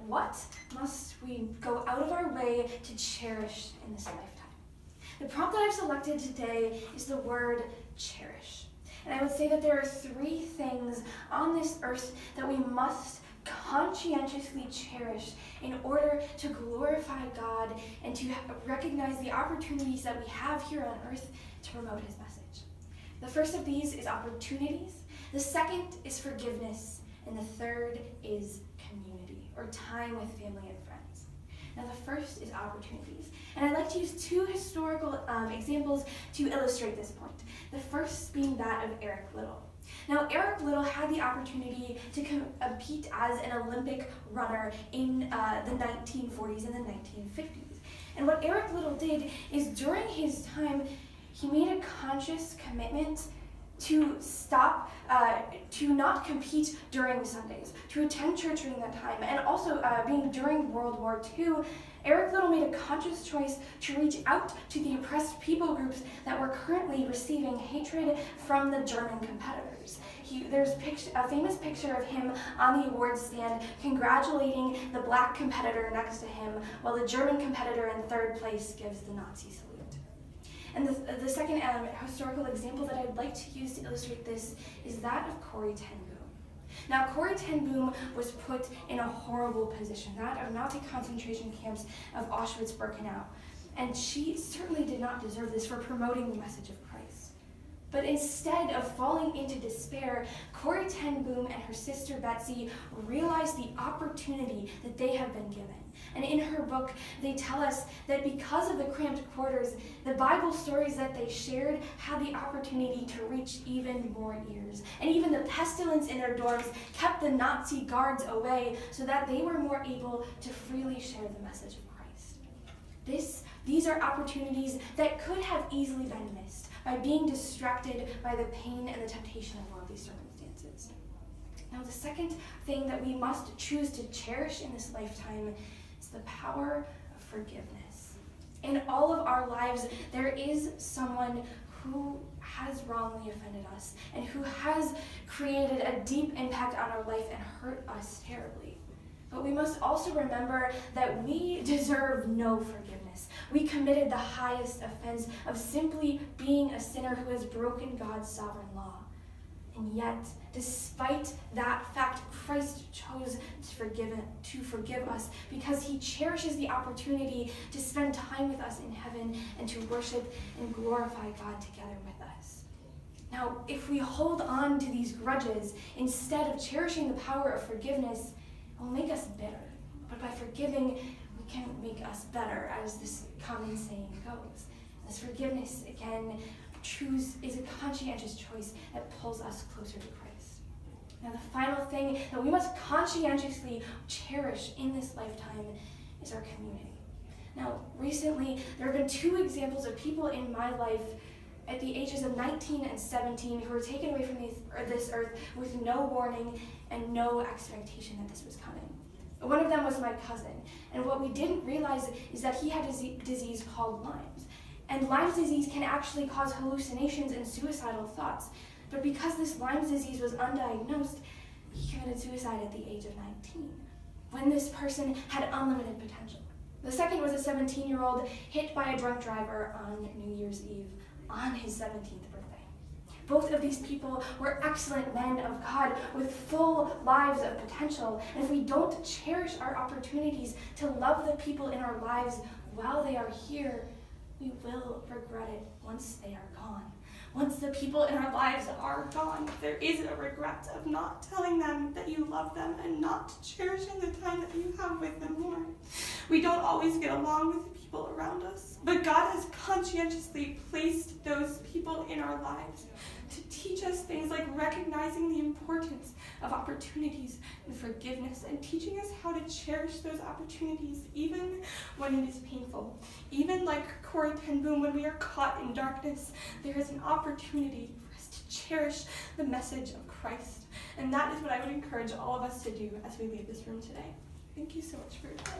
what must we go out of our way to cherish in this lifetime? The prompt that I've selected today is the word cherish. And I would say that there are three things on this earth that we must conscientiously cherish in order to glorify God and to recognize the opportunities that we have here on earth to promote his message. The first of these is opportunities, the second is forgiveness, and the third is community, or time with family and friends. Now the first is opportunities, and I'd like to use two historical examples to illustrate this point. The first being that of Eric Liddell. Now, Eric Liddell had the opportunity to compete as an Olympic runner in the 1940s and the 1950s. And what Eric Liddell did is during his time, he made a conscious commitment to stop, to not compete during Sundays, to attend church during that time, and also being during World War II, Eric Liddell made a conscious choice to reach out to the oppressed people groups that were currently receiving hatred from the German competitors. There's a famous picture of him on the awards stand congratulating the black competitor next to him, while the German competitor in third place gives the Nazi salute. And the second historical example that I'd like to use to illustrate this is that of Corrie ten Boom. Now, Corrie ten Boom was put in a horrible position, that of Nazi concentration camps of Auschwitz-Birkenau, and she certainly did not deserve this for promoting the message of Christ. But instead of falling into despair, Corrie ten Boom and her sister Betsy realized the opportunity that they have been given. And in her book, they tell us that because of the cramped quarters, the Bible stories that they shared had the opportunity to reach even more ears. And even the pestilence in their dorms kept the Nazi guards away so that they were more able to freely share the message of Christ. These are opportunities that could have easily been missed by being distracted by the pain and the temptation of worldly circumstances. Now, the second thing that we must choose to cherish in this lifetime is the power of forgiveness. In all of our lives, there is someone who has wrongly offended us and who has created a deep impact on our life and hurt us terribly. But we must also remember that we deserve no forgiveness. We committed the highest offense of simply being a sinner who has broken God's sovereign law. And yet, despite that fact, Christ chose to forgive us because he cherishes the opportunity to spend time with us in heaven and to worship and glorify God together with us. Now, if we hold on to these grudges instead of cherishing the power of forgiveness, it will make us bitter. But by forgiving, we can make us better, as this common saying goes. This forgiveness, again, is a conscientious choice that pulls us closer to Christ. Now, the final thing that we must conscientiously cherish in this lifetime is our community. Now, recently, there have been two examples of people in my life at the ages of 19 and 17 who were taken away from this earth with no warning and no expectation that this was coming. One of them was my cousin, and what we didn't realize is that he had a disease called Lyme's. And Lyme's disease can actually cause hallucinations and suicidal thoughts. But because this Lyme's disease was undiagnosed, he committed suicide at the age of 19, when this person had unlimited potential. The second was a 17-year-old hit by a drunk driver on New Year's Eve on his 17th birthday. Both of these people were excellent men of God with full lives of potential. And if we don't cherish our opportunities to love the people in our lives while they are here, we will regret it once they are gone. Once the people in our lives are gone, there is a regret of not telling them that you love them and not cherishing the time that you have with them more. We don't always get along with the people around us, but God has conscientiously placed those people in our lives to teach us things like recognizing the importance of opportunities and forgiveness, and teaching us how to cherish those opportunities even when it is painful. Even like Corrie ten Boom, when we are caught in darkness, there is an opportunity for us to cherish the message of Christ. And that is what I would encourage all of us to do as we leave this room today. Thank you so much for your time.